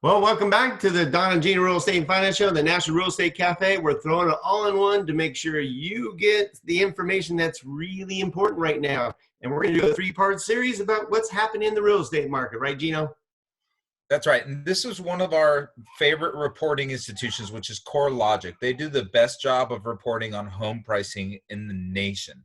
Well, welcome back to the Don and Gina Real Estate and Finance Show, the National Real Estate Cafe. We're throwing it all in one to make sure you get the information that's really important right now. And we're going to do a three-part series about what's happening in the real estate market, right, Gino? That's right. And this is one of our favorite reporting institutions, which is CoreLogic. They do the best job of reporting on home pricing in the nation.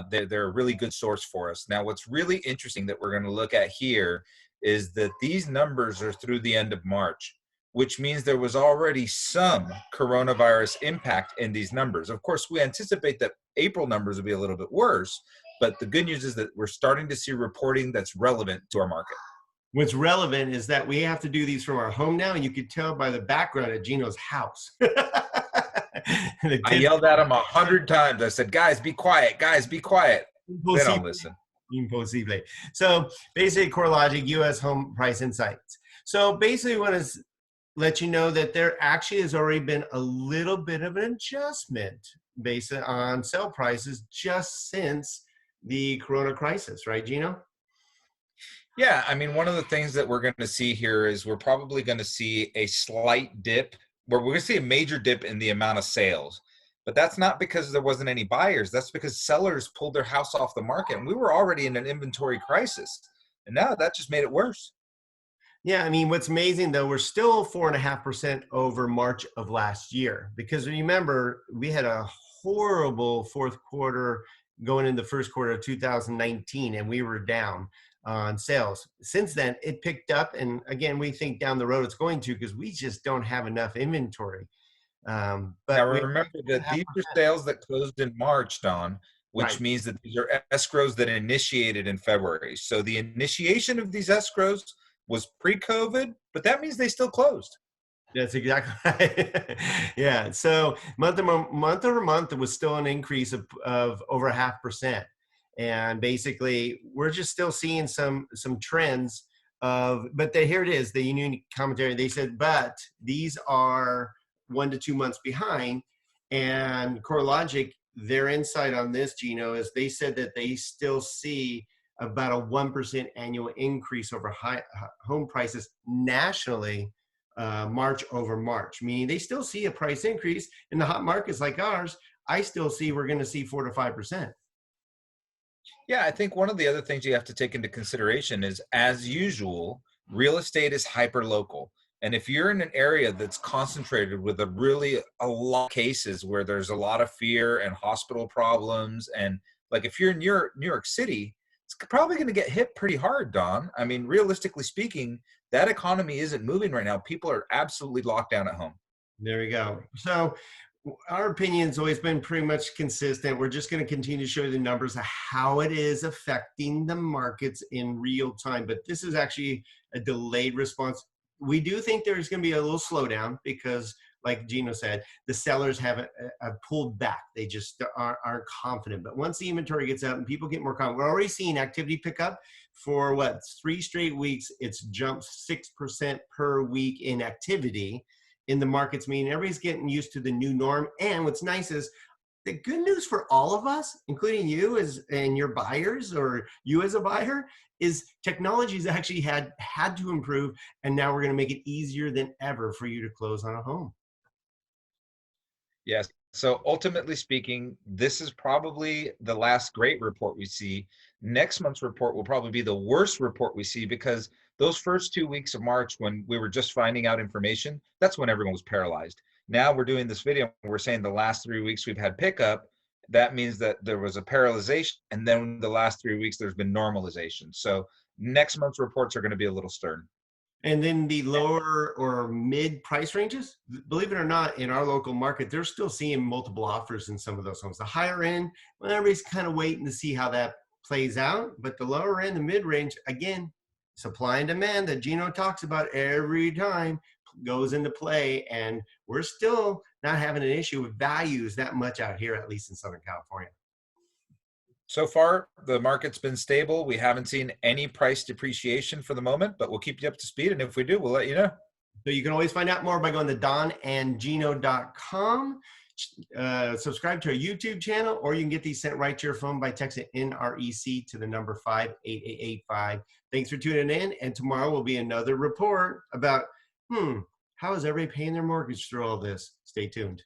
They're a really good source for us. Now, what's really interesting that we're going to look at here is that these numbers are through the end of March, which means there was already some coronavirus impact in these numbers. Of course, we anticipate that April numbers will be a little bit worse, but the good news is that we're starting to see reporting that's relevant to our market. What's relevant is that we have to do these from our home now, and you could tell by the background at Gino's house. I yelled at them 100 times. I said, guys, be quiet. Guys, be quiet. They don't listen. Impossible. So basically, CoreLogic, U.S. Home Price Insights. So basically, I want to let you know that there actually has already been a little bit of an adjustment based on sale prices just since the Corona crisis, right, Gino? Yeah, I mean, one of the things that we're going to see here is we're probably going to see a slight dip, where we're going to see a major dip in the amount of sales. But that's not because there wasn't any buyers. That's because sellers pulled their house off the market. And we were already in an inventory crisis. And now that just made it worse. Yeah, I mean, what's amazing though, we're still 4.5% over March of last year. Because remember, we had a horrible fourth quarter going into the first quarter of 2019, and we were down on sales. Since then, it picked up. And again, we think down the road it's going to, because we just don't have enough inventory. But now remember that these are sales that closed in March, Don, which Right. means that these are escrows that initiated in February. So the initiation of these escrows was pre-COVID, but that means they still closed. That's exactly right. Yeah. So month over month, there was still an increase of over 0.5%. And basically, we're just still seeing some trends of, but here it is, the union commentary. They said, but these are 1 to 2 months behind. And CoreLogic, their insight on this, Gino, is they said that they still see about a 1% annual increase over home prices nationally, March over March, meaning they still see a price increase in the hot markets like ours. I still see we're going to see 4 to 5%. Yeah, I think one of the other things you have to take into consideration is, as usual, real estate is hyper local. And if you're in an area that's concentrated with a lot of cases where there's a lot of fear and hospital problems, and like if you're in New York City, it's probably going to get hit pretty hard, Don. I mean, realistically speaking, that economy isn't moving right now. People are absolutely locked down at home. There we go. So our opinion's always been pretty much consistent. We're just going to continue to show you the numbers of how it is affecting the markets in real time. But this is actually a delayed response. We do think there's going to be a little slowdown because, like Gino said, the sellers have pulled back. They just aren't confident. But once the inventory gets up and people get more confident, we're already seeing activity pick up. For 3 straight weeks, it's jumped 6% per week in activity in the markets, meaning everybody's getting used to the new norm. And what's nice is the good news for all of us, including you and your buyers, or you as a buyer, is technology has actually had to improve, and now we're going to make it easier than ever for you to close on a home. Yes. So ultimately speaking, this is probably the last great report we see. Next month's report will probably be the worst report we see, because those first 2 weeks of March, when we were just finding out information, that's when everyone was paralyzed. Now we're doing this video, we're saying the last 3 weeks we've had pickup. That means that there was a paralyzation, and then the last 3 weeks there's been normalization. So next month's reports are going to be a little stern. And then the lower or mid price ranges, believe it or not, in our local market, they're still seeing multiple offers in some of those homes. The higher end, well, everybody's kind of waiting to see how that plays out. But the lower end, the mid range, again, supply and demand that Gino talks about every time goes into play. And we're still not having an issue with values that much out here, at least in Southern California. So far, the market's been stable. We haven't seen any price depreciation for the moment, but we'll keep you up to speed. And if we do, we'll let you know. So you can always find out more by going to donandgino.com. Subscribe to our YouTube channel, or you can get these sent right to your phone by texting NREC to the number 58885. Thanks for tuning in. And tomorrow will be another report about How is everybody paying their mortgage through all this? Stay tuned.